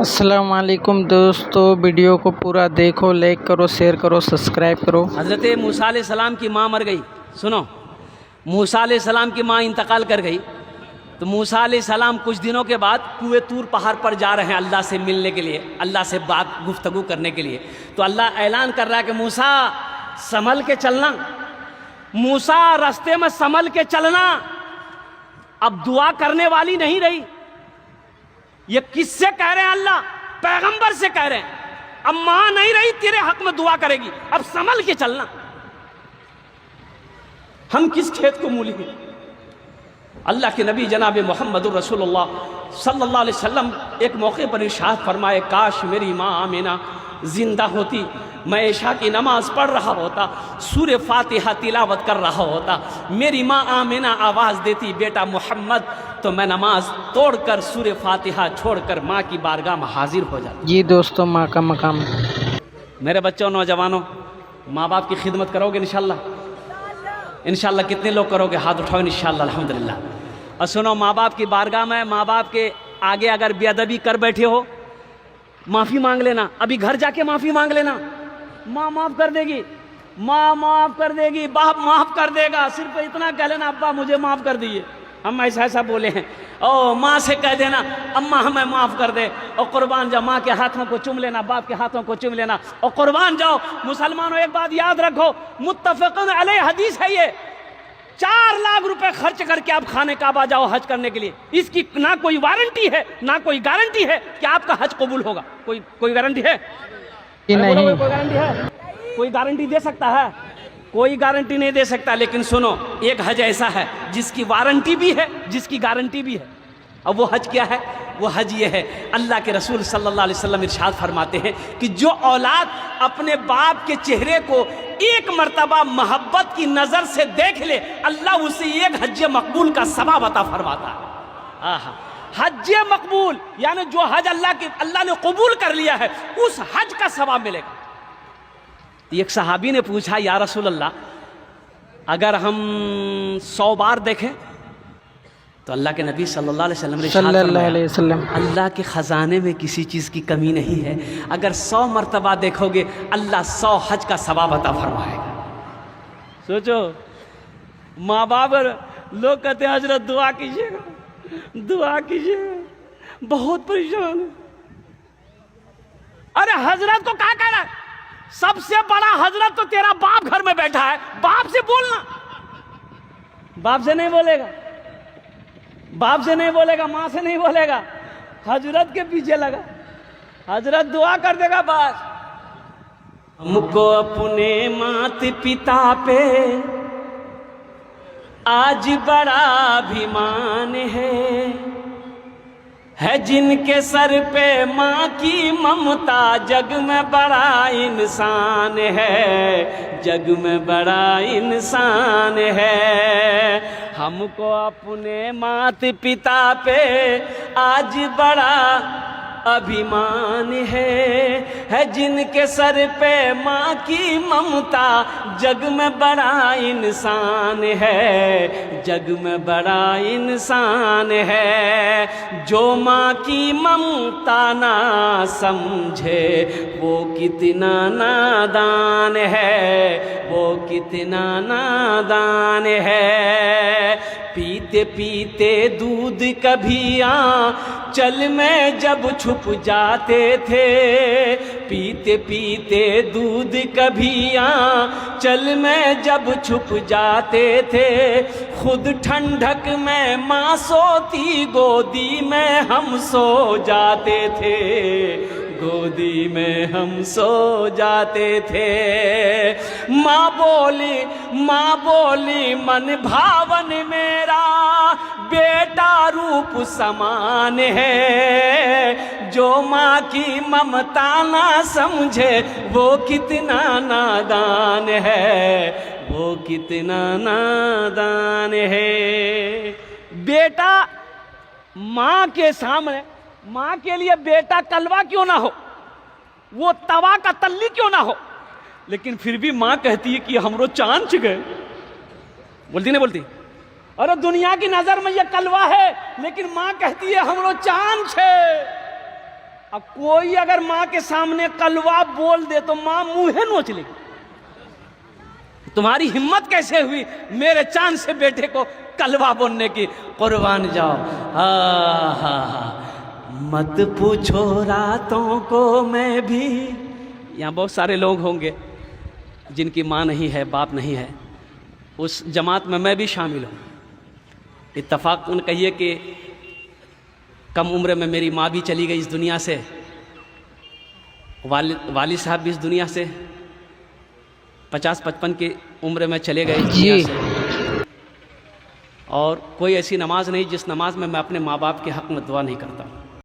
अस्सलाम वालेकुम दोस्तों, वीडियो को पूरा देखो, लाइक करो, शेयर करो, सब्सक्राइब करो। हज़रत मूसा अलैहिस्सलाम की माँ मर गई। सुनो, मूसा अलैहिस्सलाम की माँ इंतकाल कर गई तो मूसा अलैहिस्सलाम कुछ दिनों के बाद कुएं तूर पहाड़ पर जा रहे हैं अल्लाह से मिलने के लिए, अल्लाह से बात गुफ्तगू करने के लिए। तो अल्लाह ऐलान कर रहा है कि मूसा संभल के चलना, मूसा रास्ते में संभल के चलना। अब दुआ करने वाली नहीं रही। ये किससे कह रहे हैं? अल्लाह पैगंबर से कह रहे हैं। अब मां नहीं रही तेरे हक में दुआ करेगी, अब संभल के चलना। हम किस खेत को मूलेंगे? अल्लाह के नबी जनाब मोहम्मद रसूलुल्लाह सल्लल्लाहु अलैहि वसल्लम एक मौके पर इरशाद फरमाए, काश मेरी माँ आमिना जिंदा होती, मैं इशा की नमाज पढ़ रहा होता, सूरे फातिहा तिलावत कर रहा होता, मेरी माँ आमिना आवाज़ देती बेटा मोहम्मद, तो मैं नमाज तोड़कर सूरे फातिहा छोड़कर माँ की बारगाह में हाजिर हो जाता। जी दोस्तों, माँ का मकाम। मेरे बच्चों, नौजवानों, माँ बाप की खिदमत करोगे इंशाल्लाह? इंशाल्लाह कितने लोग करोगे? हाथ उठाओ इंशाल्लाह, अल्हम्दुलिल्लाह। और सुनो, माँ बाप की बारगाह में, माँ बाप के आगे अगर बेअदबी कर बैठे हो, माफ़ी मांग लेना। अभी घर जाके माफ़ी मांग लेना, माँ माफ़ कर देगी, माँ माफ़ कर देगी, बाप माफ़ कर देगा। सिर्फ इतना कह लेना, अब्बा मुझे माफ़ कर दिए, हम ऐसा ऐसा बोले हैं। ओ माँ से कह देना, अम्मा हमें माफ़ कर दे। और कुर्बान जाओ, माँ के हाथों को चूम लेना, बाप के हाथों को चूम लेना और कुर्बान जाओ। मुसलमानों, एक बात याद रखो, मुत्तफ़क़ुन अलैह हदीस है ये। 4 लाख रुपए खर्च करके आप खाने काबा जाओ हज करने के लिए, इसकी ना कोई वारंटी है ना कोई गारंटी है कि आपका हज कबूल होगा। कोई गारंटी है? नहीं। कोई गारंटी है? कोई गारंटी दे सकता है? कोई गारंटी नहीं दे सकता। लेकिन सुनो, एक हज ऐसा है जिसकी वारंटी भी है, जिसकी गारंटी भी है। अब वो हज क्या है? वो हज ये है, अल्लाह के रसूल सल्लल्लाहु अलैहि वसल्लम इरशाद फरमाते हैं कि जो औलाद अपने बाप के चेहरे को एक मर्तबा मोहब्बत की नज़र से देख ले, अल्लाह उसे एक हज मकबूल का सवाब अता फरमाता है। आहा, हज मकबूल यानी जो हज अल्लाह ने कबूल कर लिया है, उस हज का सवाब मिलेगा। एक सहाबी ने पूछा, या रसूल अल्लाह, अगर हम 100 बार देखें तो? अल्लाह के नबी सल्लल्लाहु अलैहि वसल्लम, अल्लाह के ख़जाने में किसी चीज़ की कमी नहीं है। अगर 100 मरतबा देखोगे, अल्लाह 100 हज का सवाब अता फरमाएगा। सोचो, माँ बाप, लोग कहते हैं हजरत दुआ कीजिएगा, दुआ कीजिएगा, बहुत परेशान है। अरे हजरत को क्या कह रहा है? सबसे बड़ा हजरत तो तेरा बाप घर में बैठा है, बाप से बोलना। बाप से नहीं बोलेगा, बाप से नहीं बोलेगा, माँ से नहीं बोलेगा, हजरत के पीछे लगा, हजरत दुआ कर देगा बस। हमको अपने माता पिता पे आज बड़ा अभिमान है जिनके सर पे माँ की ममता, जग में बड़ा इंसान है, जग में बड़ा इंसान है। हमको अपने माता पिता पे आज बड़ा अभिमान है जिनके सर पे माँ की ममता, जग में बड़ा इंसान है, जग में बड़ा इंसान है। जो माँ की ममता ना समझे वो कितना नादान है, वो कितना नादान है। पीते पीते दूध कभी आंचल में जब छुप जाते थे, पीते पीते दूध कभी आंचल में जब छुप जाते थे, खुद ठंडक में माँ सोती, गोदी में हम सो जाते थे, गोदी में हम सो जाते थे। माँ बोली मन भावन मेरा बेटा रूप समान है, जो माँ की ममता ना समझे वो कितना नादान है, वो कितना नादान है। बेटा माँ के सामने, माँ के लिए बेटा कलवा क्यों ना हो, वो तवा का तल्ली क्यों ना हो, लेकिन फिर भी माँ कहती है कि हमरो चांद गए। बोलती नहीं बोलती? अरे दुनिया की नजर में ये कलवा है, लेकिन माँ कहती है हमरो चांद छे। अब कोई अगर माँ के सामने कलवा बोल दे तो माँ मुंहे नोच लेगी। तुम्हारी हिम्मत कैसे हुई मेरे चांद से बेटे को कलवा बोलने की? कुर्बान जाओ। हा हा हा, मत पूछो रातों को मैं भी। यहाँ बहुत सारे लोग होंगे जिनकी माँ नहीं है, बाप नहीं है, उस जमात में मैं भी शामिल हूँ। इत्तफाकन कहिए कि कम उम्र में मेरी माँ भी चली गई इस दुनिया से, वालिद साहब भी इस दुनिया से 50-55 की उम्र में चले गए इस दुनिया से। और कोई ऐसी नमाज नहीं जिस नमाज में मैं अपने माँ बाप के हक़ में दुआ नहीं करता।